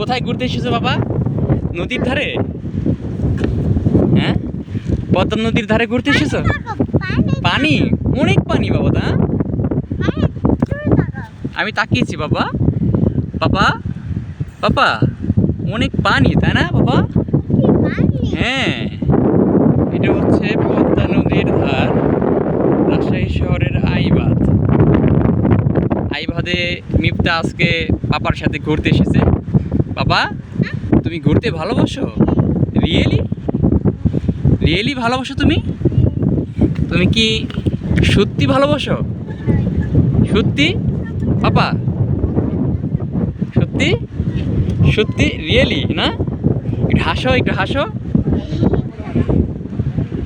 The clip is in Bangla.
কোথায় ঘুরতে এসেছো বাবা? নদীর ধারে? হ্যাঁ, পদ্মা নদীর ধারে ঘুরতে এসেছো? পানি, অনেক পানি বাবা। তা আমি তাকিয়েছি বাবা। বাবা, বাবা, অনেক পানি তাই না বাবা? হ্যাঁ, এটা হচ্ছে পদ্মা নদীর ধার, রাজশাহী শহরের আইবাদ। আইবাদে মিফতা আজকে পাপার সাথে ঘুরতে এসেছে। বাবা, তুমি ঘুরতে ভালোবাসো? রিয়েলি? রিয়েলি ভালোবাসো তুমি? তুমি কি সত্যি ভালোবাসো? সত্যি পাপা? সত্যি? সত্যি রিয়েলি না? একটু হাসো, একটু হাসো।